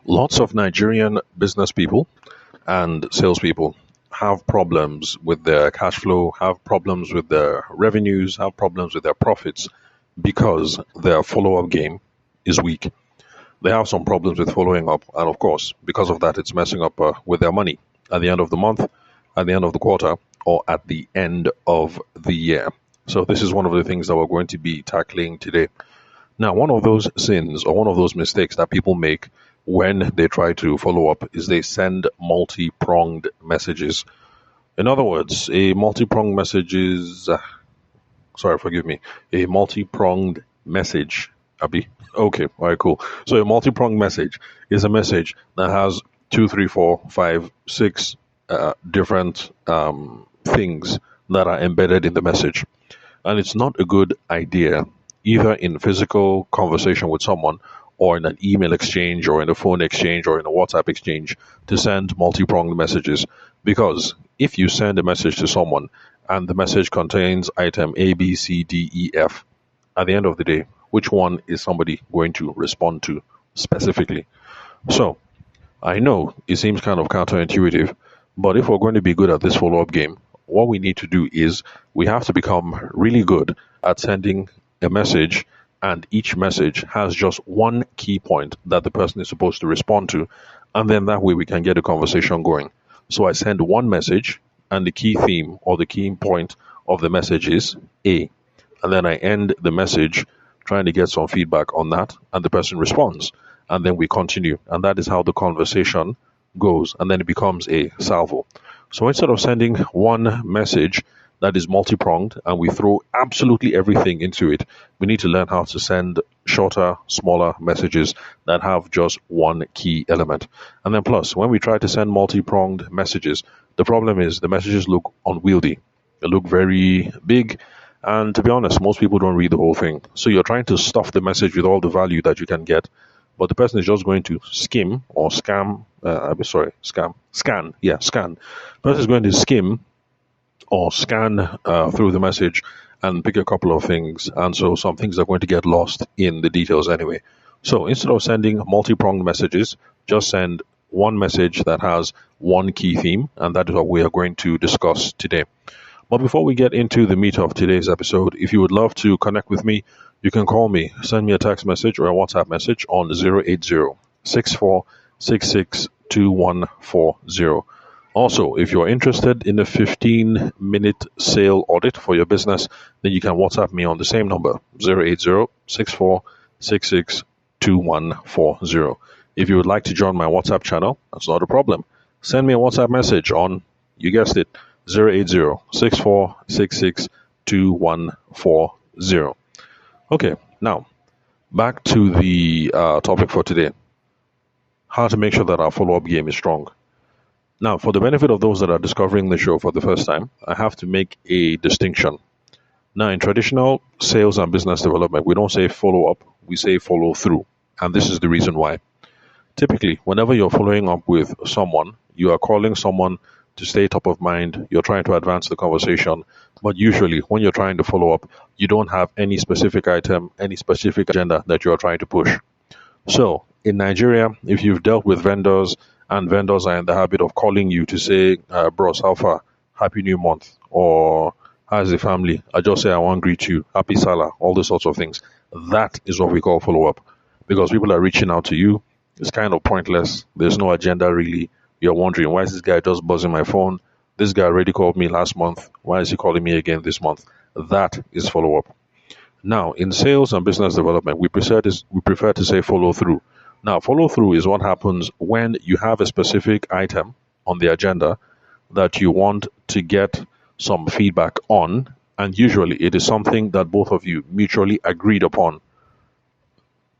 Lots of Nigerian business people and salespeople have problems with their cash flow, have problems with their revenues, have problems with their profits because their follow up game is weak. They have some problems with following up, and of course, because of that, it's messing up with their money at the end of the month, at the end of the quarter, or at the end of the year. So, this is one of the things that we're going to be tackling today. Now, one of those sins or one of those mistakes that people make when they try to follow up is they send multi pronged messages. In other words, a multi pronged message is, sorry, forgive me, a multi pronged message, Abby. Okay, all right, cool. So, a multi pronged message is a message that has two, three, four, five, six different things that are embedded in the message. And it's not a good idea, either in physical conversation with someone or in an email exchange or in a phone exchange or in a WhatsApp exchange, to send multi-pronged messages. Because if you send a message to someone and the message contains item A, B, C, D, E, F, at the end of the day, which one is somebody going to respond to specifically? So I know it seems kind of counterintuitive, but if we're going to be good at this follow-up game, what we need to do is we have to become really good at sending a message, and each message has just one key point that the person is supposed to respond to, and then that way we can get a conversation going. So I send one message, and the key theme or the key point of the message is A, and then I end the message trying to get some feedback on that, and the person responds, and then we continue, and that is how the conversation goes, and then it becomes a salvo. So instead of sending one message that is multi-pronged and we throw absolutely everything into it, we need to learn how to send shorter, smaller messages that have just one key element. And then plus, when we try to send multi-pronged messages, the problem is the messages look unwieldy. They look very big, and to be honest, most people don't read the whole thing. So you're trying to stuff the message with all the value that you can get, but the person is just going to skim or scam. Scan. Yeah, scan. The person is going to skim or scan through the message and pick a couple of things, and so some things are going to get lost in the details anyway. So instead of sending multi-pronged messages, just send one message that has one key theme, and that is what we are going to discuss today. But before we get into the meat of today's episode, if you would love to connect with me, you can call me, send me a text message or a WhatsApp message on 080-6466-2140. Also, if you're interested in a 15-minute sale audit for your business, then you can WhatsApp me on the same number, 080-6466-2140. If you would like to join my WhatsApp channel, that's not a problem. Send me a WhatsApp message on, you guessed it, 080-6466-2140. Okay, now, back to the topic for today. How to make sure that our follow-up game is strong. Now, for the benefit of those that are discovering the show for the first time, I have to make a distinction. Now, in traditional sales and business development, we don't say follow up, we say follow through. And this is the reason why. Typically, whenever you're following up with someone, you are calling someone to stay top of mind, you're trying to advance the conversation, but usually when you're trying to follow up, you don't have any specific item, any specific agenda that you're trying to push. So, in Nigeria, if you've dealt with vendors, and vendors are in the habit of calling you to say, bros, how far? Happy New Month. Or, how's the family? I just say I want to greet you. Happy Salah. All those sorts of things. That is what we call follow-up. Because people are reaching out to you. It's kind of pointless. There's no agenda really. You're wondering, why is this guy just buzzing my phone? This guy already called me last month. Why is he calling me again this month? That is follow-up. Now, in sales and business development, we prefer to say follow through. Now, follow through is what happens when you have a specific item on the agenda that you want to get some feedback on, and usually it is something that both of you mutually agreed upon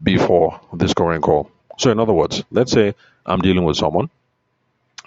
before this current call. So, in other words, let's say I'm dealing with someone.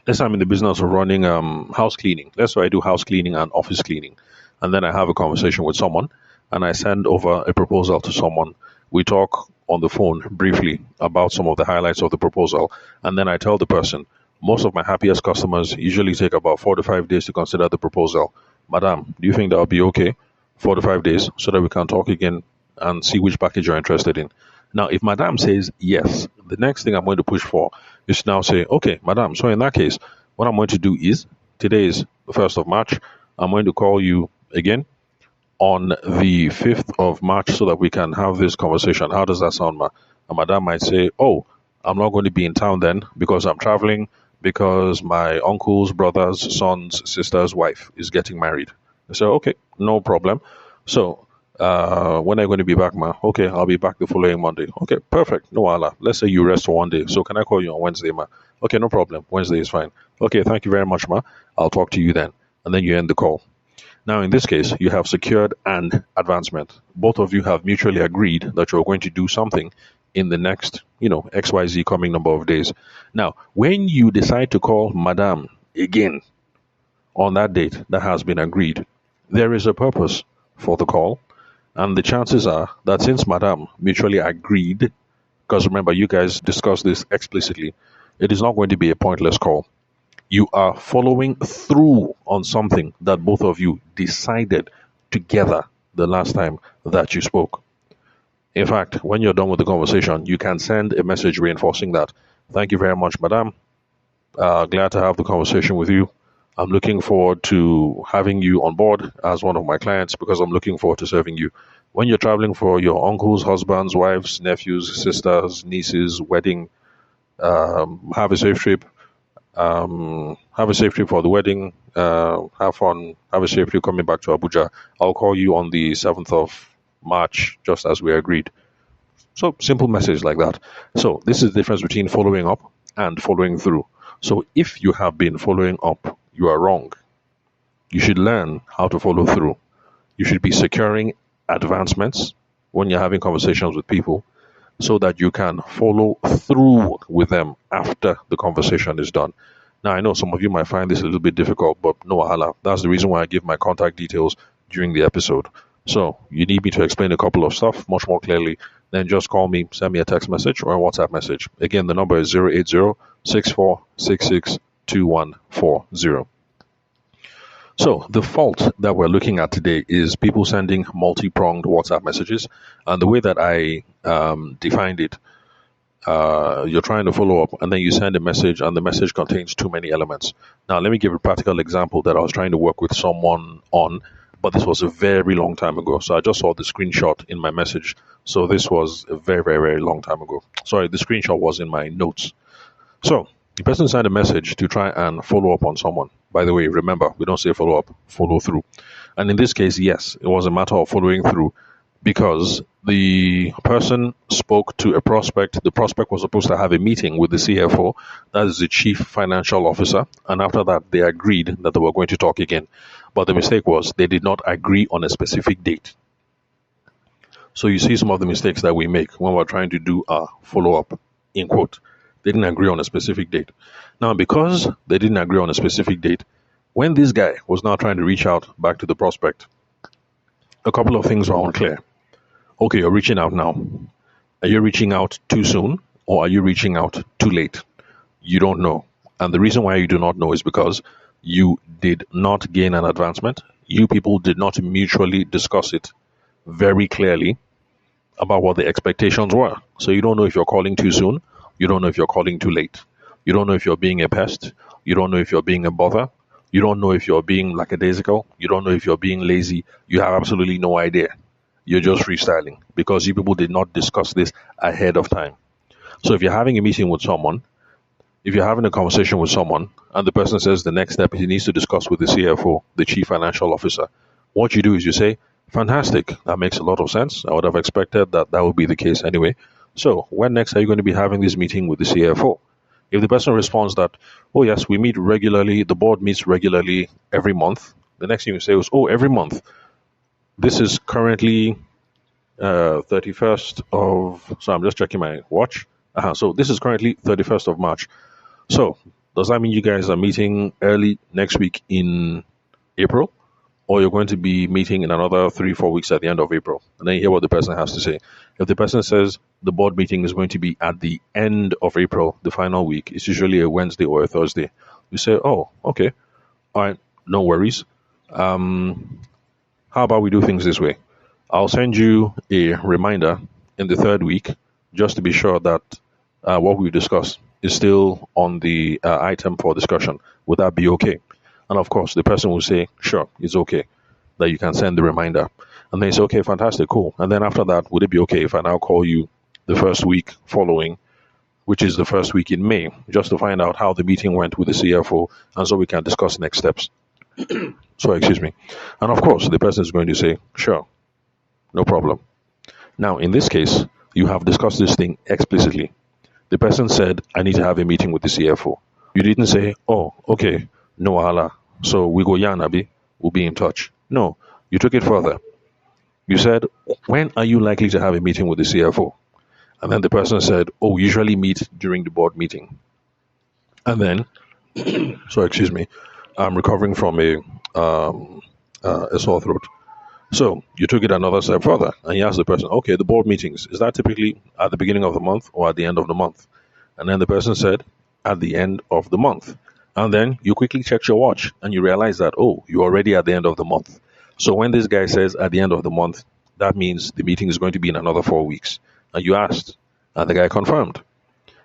Let's say I'm in the business of running house cleaning. Let's say I do house cleaning and office cleaning, and then I have a conversation with someone, and I send over a proposal to someone. We talk on the phone briefly about some of the highlights of the proposal, and then I tell the person, most of my happiest customers usually take about 4 to 5 days to consider the proposal. Madam, do you think that will be okay? 4 to 5 days, so that we can talk again and see which package you're interested in. Now, if Madam says yes, the next thing I'm going to push for is to now say, okay, Madam, so in that case, what I'm going to do is today is the 1st of March. I'm going to call you again on the 5th of March so that we can have this conversation. How does that sound, ma? And Madam might say, oh, I'm not going to be in town then because I'm traveling because my uncle's brother's son's sister's wife is getting married. So, okay, no problem. So, when are you going to be back, ma? Okay, I'll be back the following Monday. Okay, perfect. No, Allah. Let's say you rest for one day. So, can I call you on Wednesday, ma? Okay, no problem. Wednesday is fine. Okay, thank you very much, ma. I'll talk to you then. And then you end the call. Now, in this case, you have secured an advancement. Both of you have mutually agreed that you're going to do something in the next, XYZ coming number of days. Now, when you decide to call Madam again on that date that has been agreed, there is a purpose for the call. And the chances are that since Madam mutually agreed, because remember, you guys discussed this explicitly, it is not going to be a pointless call. You are following through on something that both of you decided together the last time that you spoke. In fact, when you're done with the conversation, you can send a message reinforcing that. Thank you very much, Madam. Glad to have the conversation with you. I'm looking forward to having you on board as one of my clients because I'm looking forward to serving you. When you're traveling for your uncles, husbands, wives, nephews, sisters, nieces, wedding, have a safe trip. Have a safe trip for the wedding. Have fun. Have a safe trip coming back to Abuja. I'll call you on the 7th of March, just as we agreed. So, simple message like that. So, this is the difference between following up and following through. So, if you have been following up, you are wrong. You should learn how to follow through. You should be securing advancements when you're having conversations with people so that you can follow through with them after the conversation is done. Now, I know some of you might find this a little bit difficult, but no wahala. That's the reason why I give my contact details during the episode. So, you need me to explain a couple of stuff much more clearly, then just call me, send me a text message or a WhatsApp message. Again, the number is 080-6466-2140. So, the fault that we're looking at today is people sending multi-pronged WhatsApp messages. And the way that I defined it, you're trying to follow up and then you send a message and the message contains too many elements. Now, let me give a practical example that I was trying to work with someone on, but this was a very long time ago. So I just saw the screenshot in my message. So this was a very, very, very long time ago. Sorry, the screenshot was in my notes. So the person sent a message to try and follow up on someone. By the way, remember, we don't say follow up, follow through. And in this case, yes, it was a matter of following through because the person spoke to a prospect. The prospect was supposed to have a meeting with the CFO, that is the chief financial officer. And after that, they agreed that they were going to talk again. But the mistake was they did not agree on a specific date. So you see some of the mistakes that we make when we're trying to do a follow-up, in quote. They didn't agree on a specific date. Now, because they didn't agree on a specific date, when this guy was now trying to reach out back to the prospect, a couple of things were unclear. Okay, you're reaching out now. Are you reaching out too soon or are you reaching out too late? You don't know. And the reason why you do not know is because you did not gain an advancement. You people did not mutually discuss it very clearly about what the expectations were. So you don't know if you're calling too soon. You don't know if you're calling too late. You don't know if you're being a pest. You don't know if you're being a bother. You don't know if you're being lackadaisical. You don't know if you're being lazy. You have absolutely no idea. You're just freestyling because you people did not discuss this ahead of time. So if you're having a meeting with someone, if you're having a conversation with someone and the person says the next step he needs to discuss with the CFO, the chief financial officer, what you do is you say, fantastic, that makes a lot of sense. I would have expected that would be the case anyway. So when next are you going to be having this meeting with the CFO? If the person responds that, oh yes, we meet regularly, the board meets regularly every month, the next thing you say is, oh, every month. This is currently 31st of, so I'm just checking my watch. So this is currently 31st of March. So does that mean you guys are meeting early next week in April? Or you're going to be meeting in another 3-4 weeks at the end of April? And then you hear what the person has to say. If the person says the board meeting is going to be at the end of April, the final week, it's usually a Wednesday or a Thursday. You say, oh, okay. All right, no worries. How about we do things this way? I'll send you a reminder in the third week just to be sure that what we've discussed is still on the item for discussion. Would that be okay? And of course, the person will say, sure, it's okay, that you can send the reminder. And then it's okay, fantastic, cool. And then after that, would it be okay if I now call you the first week following, which is the first week in May, just to find out how the meeting went with the CFO, and so we can discuss next steps? So, excuse me. And of course, the person is going to say, sure, no problem. Now, in this case, you have discussed this thing explicitly. The person said, I need to have a meeting with the CFO. You didn't say, oh, okay, no wahala. So we go Yanabi, we'll be in touch. No, you took it further. You said, when are you likely to have a meeting with the CFO? And then the person said, oh, we usually meet during the board meeting. And then, so excuse me, I'm recovering from a sore throat. So you took it another step further and you asked the person, okay, the board meetings, is that typically at the beginning of the month or at the end of the month? And then the person said, at the end of the month. And then you quickly checked your watch and you realize that, oh, you're already at the end of the month. So when this guy says at the end of the month, that means the meeting is going to be in another 4 weeks. And you asked, and the guy confirmed.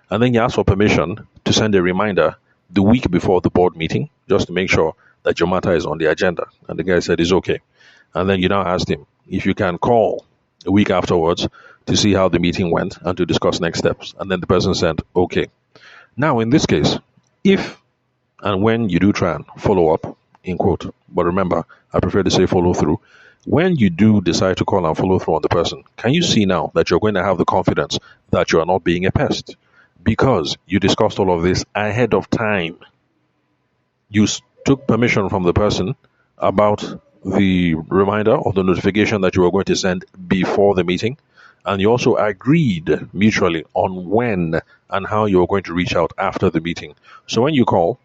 And then you asked for permission to send a reminder the week before the board meeting, just to make sure that your matter is on the agenda. And the guy said it's okay. And then you now asked him if you can call a week afterwards to see how the meeting went and to discuss next steps. And then the person said, okay. Now, in this case, if and when you do try and follow up, in quote, but remember, I prefer to say follow through. When you do decide to call and follow through on the person, can you see now that you're going to have the confidence that you are not being a pest? Because you discussed all of this ahead of time. You took permission from the person about the reminder or the notification that you were going to send before the meeting. And you also agreed mutually on when and how you were going to reach out after the meeting. So when you call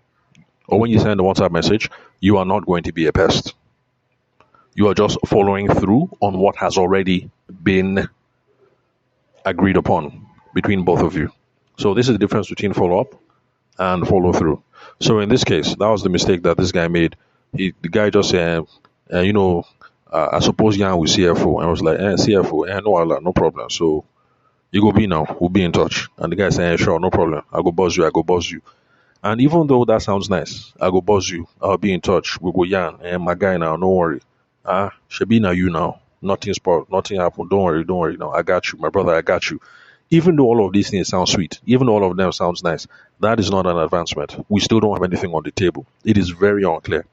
or when you send a WhatsApp message, you are not going to be a pest. You are just following through on what has already been agreed upon between both of you. So this is the difference between follow up and follow through. So in this case, that was the mistake that this guy made. The guy just said, I suppose Jan with CFO. And I was like, CFO, no problem. So you go be now, we'll be in touch. And the guy said, sure, no problem. I go buzz you. And even though that sounds nice, I go buzz you, I'll be in touch. We go Jan, my guy now, no worry. Shebi now you now. Nothing spoiled, nothing happened. Don't worry now. I got you, my brother, I got you. Even though all of these things sound sweet, even though all of them sounds nice, that is not an advancement. We still don't have anything on the table. It is very unclear.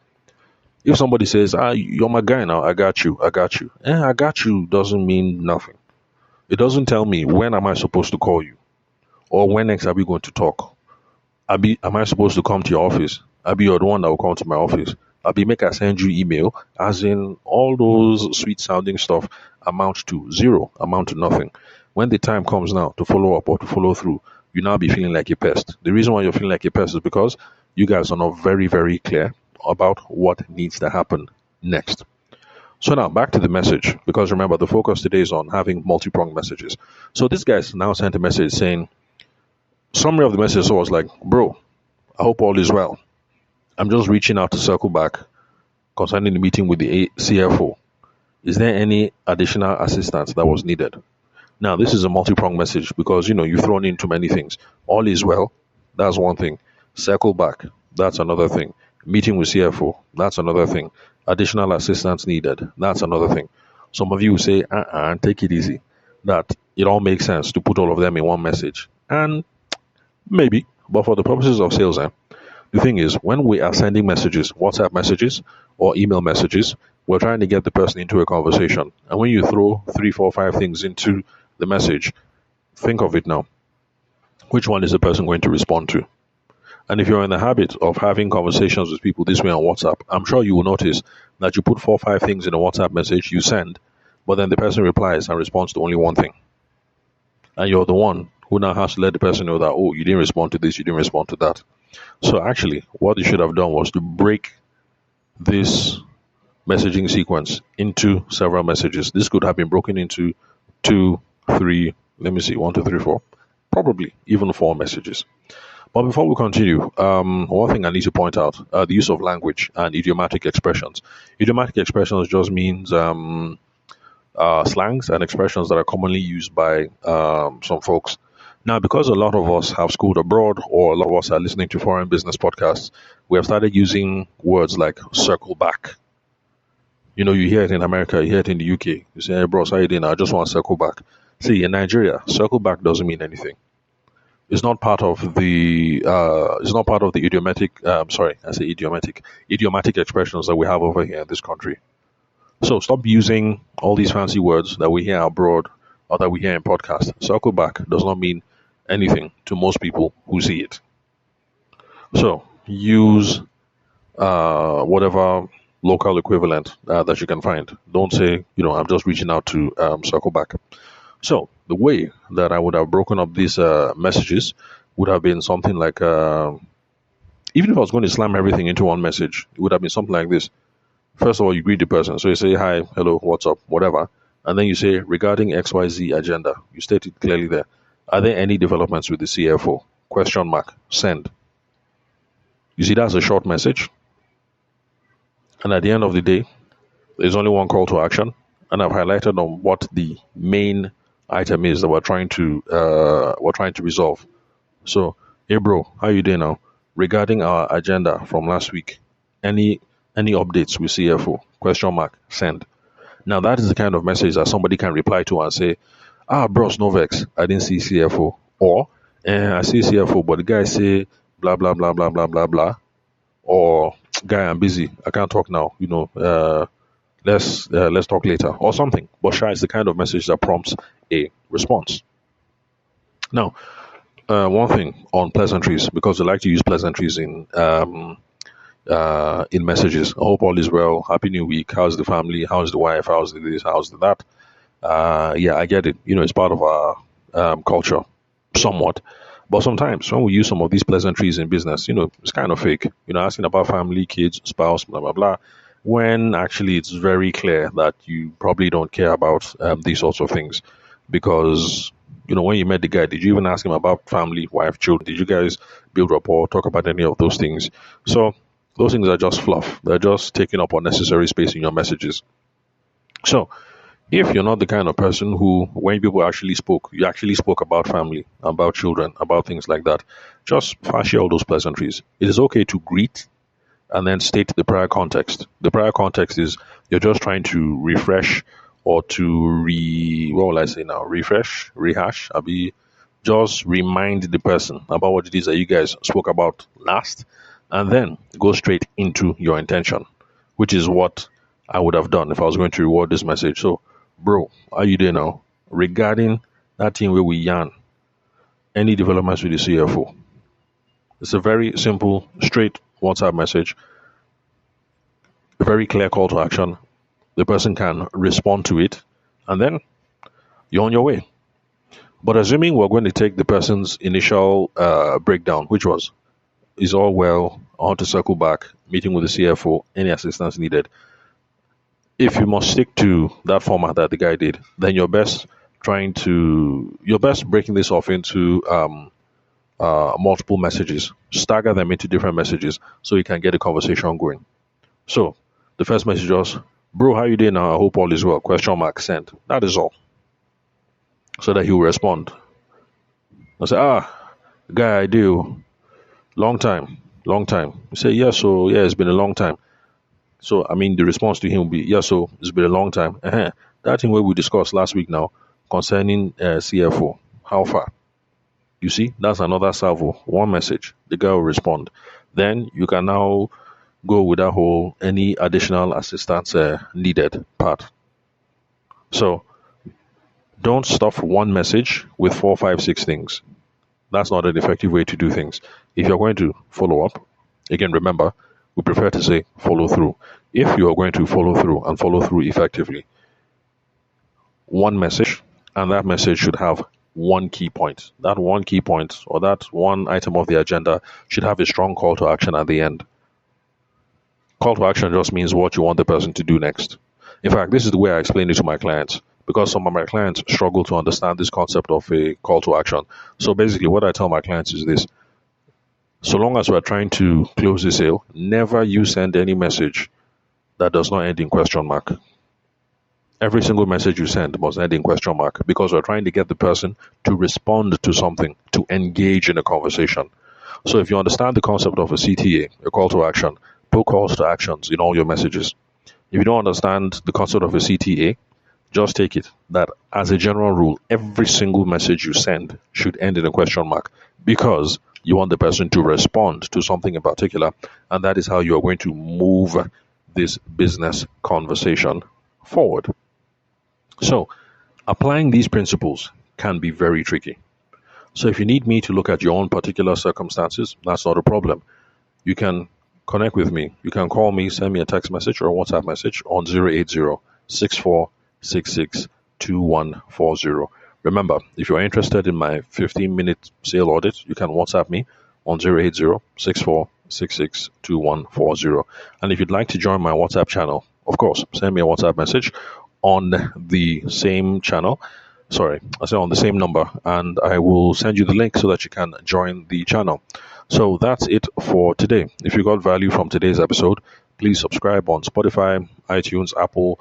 If somebody says, you're my guy now, I got you. I got you doesn't mean nothing. It doesn't tell me when am I supposed to call you or when next are we going to talk. Am I supposed to come to your office? You're the one that will come to my office. Make I send you email, as in all those sweet sounding stuff amount to zero, amount to nothing. When the time comes now to follow up or to follow through, you now be feeling like a pest. The reason why you're feeling like a pest is because you guys are not very, very clear about what needs to happen next. So now back to the message, because remember the focus today is on having multi-pronged messages. So this guy now sent a message saying, summary of the message was like, bro, I hope all is well. I'm just reaching out to circle back concerning the meeting with the CFO. Is there any additional assistance that was needed? Now, this is a multi-pronged message because, you've thrown in too many things. All is well, that's one thing. Circle back, that's another thing. Meeting with CFO, that's another thing. Additional assistance needed, that's another thing. Some of you will say, take it easy. That it all makes sense to put all of them in one message. And maybe, but for the purposes of sales, the thing is, when we are sending messages, WhatsApp messages or email messages, we're trying to get the person into a conversation. And when you throw 3, 4, 5 things into the message, think of it now. Which one is the person going to respond to? And if you're in the habit of having conversations with people this way on WhatsApp, I'm sure you will notice that you put 4 or 5 things in a WhatsApp message you send, but then the person replies and responds to only one thing. And you're the one who now has to let the person know that, oh, you didn't respond to this, you didn't respond to that. So actually, what you should have done was to break this messaging sequence into several messages. This could have been broken into 2, 3, 1, 2, 3, 4, probably even 4 messages. But before we continue, one thing I need to point out, the use of language and idiomatic expressions. Idiomatic expressions just means slangs and expressions that are commonly used by some folks. Now, because a lot of us have schooled abroad or a lot of us are listening to foreign business podcasts, we have started using words like circle back. You hear it in America, you hear it in the UK. You say, hey, bros, how you doing? I just want to circle back. See, in Nigeria, circle back doesn't mean anything. It's not part of the. It's not part of the idiomatic. Sorry, I say idiomatic expressions that we have over here in this country. So stop using all these fancy words that we hear abroad or that we hear in podcasts. Circle back does not mean anything to most people who see it. So use whatever local equivalent that you can find. Don't say, I'm just reaching out to circle back. So the way that I would have broken up these messages would have been something like, even if I was going to slam everything into one message, it would have been something like this. First of all, you greet the person. So you say, hi, hello, what's up, whatever. And then you say, regarding XYZ agenda, you state it clearly there. Are there any developments with the CFO? Question mark, send. You see, that's a short message. And at the end of the day, there's only one call to action. And I've highlighted on what the main item is that we're trying to resolve. So, hey bro, how you doing now? Regarding our agenda from last week, any updates with CFO? Question mark, send. Now that is the kind of message that somebody can reply to and say, bros, no vex, I didn't see CFO. Or, I see CFO, but the guy say blah blah blah blah blah blah blah. Or, guy, I'm busy, I can't talk now. Let's talk later or something. But shy is the kind of message that prompts a response. Now, one thing on pleasantries, because we like to use pleasantries in messages. I hope all is well. Happy New Week. How's the family? How's the wife? How's the this? How's the that? Yeah, I get it. It's part of our culture, somewhat. But sometimes when we use some of these pleasantries in business, it's kind of fake. Asking about family, kids, spouse, blah blah blah. When actually it's very clear that you probably don't care about these sorts of things, because when you met the guy, did you even ask him about family, wife, children? Did you guys build rapport, talk about any of those things? So those things are just fluff. They're just taking up unnecessary space in your messages. So if you're not the kind of person who, when people actually spoke, you actually spoke about family, about children, about things like that, just fashion all those pleasantries. It is okay to greet and then state the prior context. The prior context is you're just trying to refresh or to what will I say now? Rehash, just remind the person about what it is that you guys spoke about last, and then go straight into your intention, which is what I would have done if I was going to reward this message. So, bro, how you doing now? Regarding that thing where we yarn, any developments with the CFO? It's a very simple, straight WhatsApp message, a very clear call to action. The person can respond to it, and then you're on your way. But assuming we're going to take the person's initial breakdown, which was, is all well, I want to circle back, meeting with the CFO, any assistance needed. If you must stick to that format that the guy did, then you're best breaking this off into multiple messages, stagger them into different messages so you can get a conversation going. So the first message was, bro, how you doing now? I hope all is well. Question mark, send. That is all. So that he will respond. I say, guy, I do. Long time. You say, yeah, so yeah, it's been a long time. So the response to him will be, yeah, so it's been a long time. That thing where we discussed last week now concerning CFO, how far? You see, that's another salvo. One message, the guy will respond. Then you can now go with that whole any additional assistance needed part. So don't stuff one message with 4, 5, 6 things. That's not an effective way to do things. If you're going to follow up, again, remember, we prefer to say follow through. If you are going to follow through effectively, one message, and that message should have one key point. That one key point or that one item of the agenda should have a strong call to action at the end. Call to action just means what you want the person to do next. In fact, this is the way I explain it to my clients, because some of my clients struggle to understand this concept of a call to action. So basically, what I tell my clients is this: so long as we're trying to close the sale, never you send any message that does not end in question mark. Every single message you send must end in question mark because we're trying to get the person to respond to something, to engage in a conversation. So if you understand the concept of a CTA, a call to action, put calls to actions in all your messages. If you don't understand the concept of a CTA, just take it that as a general rule, every single message you send should end in a question mark because you want the person to respond to something in particular, and that is how you are going to move this business conversation forward. So, applying these principles can be very tricky. So, if you need me to look at your own particular circumstances, that's not a problem. You can connect with me. You can call me, send me a text message or a WhatsApp message on 080-6466-2140. Remember, if you're interested in my 15-minute sale audit, you can WhatsApp me on 080-6466-2140. And if you'd like to join my WhatsApp channel, of course, send me a WhatsApp message on the same channel. Sorry, I say on the same number, and I will send you the link so that you can join the channel. So that's it for today. If you got value from today's episode, please subscribe on Spotify, iTunes, Apple,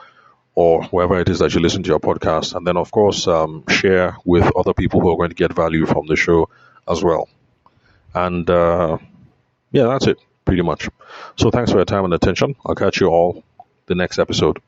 or wherever it is that you listen to your podcast. And then, of course, share with other people who are going to get value from the show as well. And yeah, that's it, pretty much. So thanks for your time and attention. I'll catch you all the next episode.